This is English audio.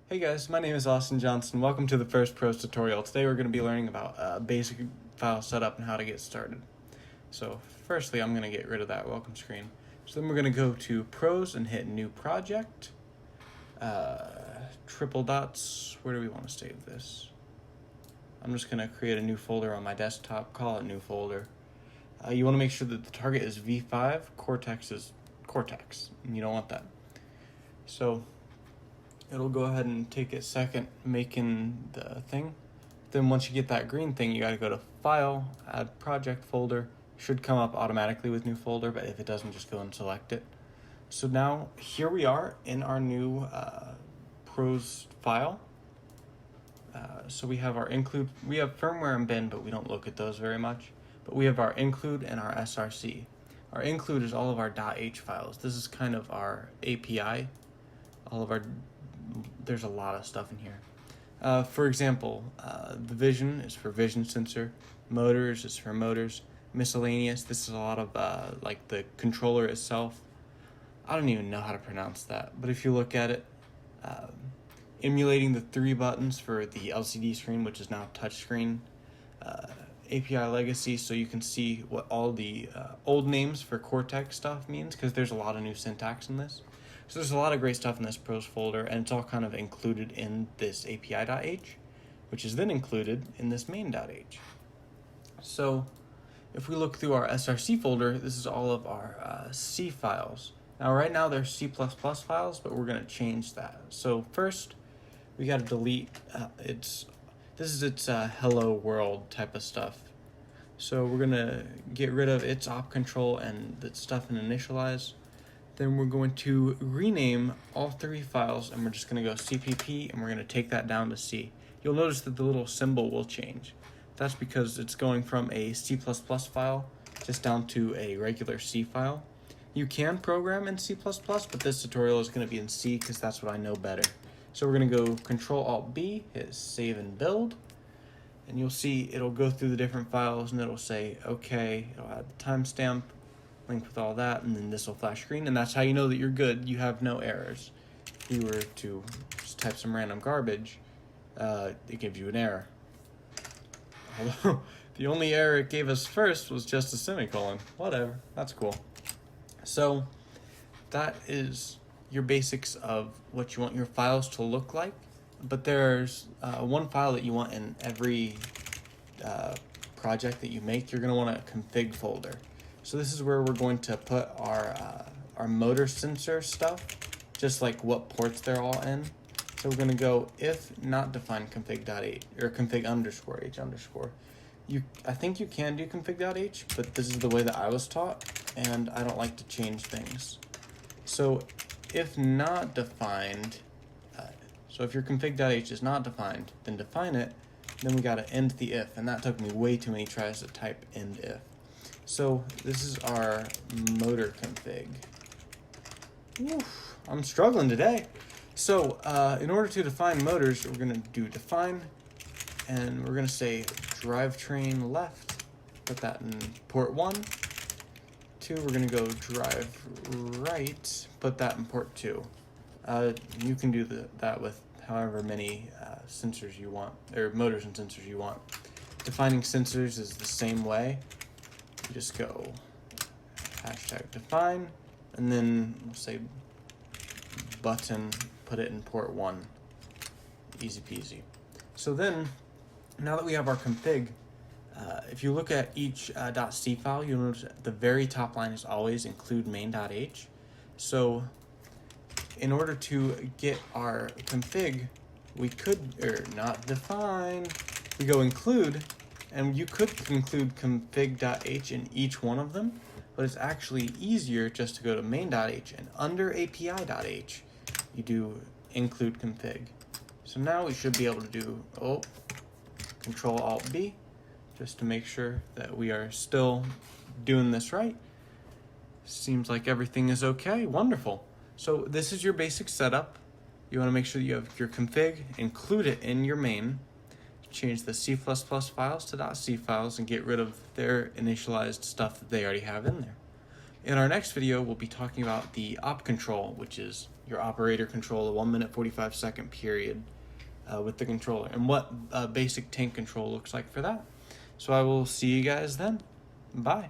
Hey guys, my name is Austin Johnson. Welcome to the first pros tutorial. Today we're going to be learning about basic file setup and how to get started. So firstly, I'm going to get rid of that welcome screen. So then we're going to go to pros and hit new project. Triple dots, where do we want to save this? I'm just going to create a new folder on my desktop, call it new folder. You want to make sure that the target is V5, Cortex is Cortex, and you don't want that. So it'll go ahead and take a second making the thing. Then once you get that green thing, you got to go to File, Add Project Folder. Should come up automatically with new folder, but if it doesn't, just go and select it. So now here we are in our new pros file. So we have our include, we have firmware and bin, but we don't look at those very much. But we have our include and our SRC. Our include is all of our .h files. This is kind of our API. There's a lot of stuff in here. For example, the vision is for vision sensor, motors is for motors, miscellaneous, this is a lot of like the controller itself. I don't even know how to pronounce that, but if you look at it, emulating the 3 buttons for the LCD screen, which is now touchscreen, API legacy, so you can see what all the old names for Cortex stuff means, because there's a lot of new syntax in this. So there's a lot of great stuff in this pros folder, and it's all kind of included in this API.h, which is then included in this main.h. So if we look through our SRC folder, this is all of our C files. Now right now they're C++ files, but we're going to change that. So first we got to delete this is its hello world type of stuff. So we're going to get rid of its op control and the stuff in initialize. Then we're going to rename all 3 files, and we're just going to go CPP, and we're going to take that down to C. You'll notice that the little symbol will change. That's because it's going from a C++ file just down to a regular C file. You can program in C++, but this tutorial is going to be in C because that's what I know better. So we're going to go Control-Alt-B, hit Save and Build, and you'll see it'll go through the different files, and it'll say, okay, it'll add the timestamp, link with all that, and then this will flash screen, and that's how you know that you're good. You have no errors. If you were to just type some random garbage, it gives you an error. Although the only error it gave us first was just a semicolon. Whatever, that's cool. So that is your basics of what you want your files to look like, but there's one file that you want in every project that you make. You're going to want a config folder. So this is where we're going to put our motor sensor stuff, just like what ports they're all in. So we're going to go if not defined config.h or config_h_. I think you can do config.h, but this is the way that I was taught, and I don't like to change things. So if not defined, so if your config.h is not defined, then define it. Then we got to end the if, and that took me way too many tries to type end if. So this is our motor config. Oof, I'm struggling today. So in order to define motors, we're going to do define, and we're going to say drivetrain left, put that in port 1. 2, we're going to go drive right, put that in port 2. You can do that with however many sensors you want, or motors and sensors you want. Defining sensors is the same way. You just go #define, and then we'll say button, put it in port 1. Easy peasy. So then, now that we have our config, if you look at each .c file, you'll notice at the very top line is always include main.h. So in order to get our config, we could, or not define, we go include, and you could include config.h in each one of them, but it's actually easier just to go to main.h, and under API.h, you do include config. So now we should be able to do Control-Alt-B, just to make sure that we are still doing this right. Seems like everything is okay. Wonderful. So this is your basic setup. You want to make sure that you have your config, include it in your main, change the C++ files to .c files, and get rid of their initialized stuff that they already have in there. In our next video, we'll be talking about the op control, which is your operator control, a 1 minute 45 second period with the controller, and what basic tank control looks like for that. So I will see you guys then. Bye.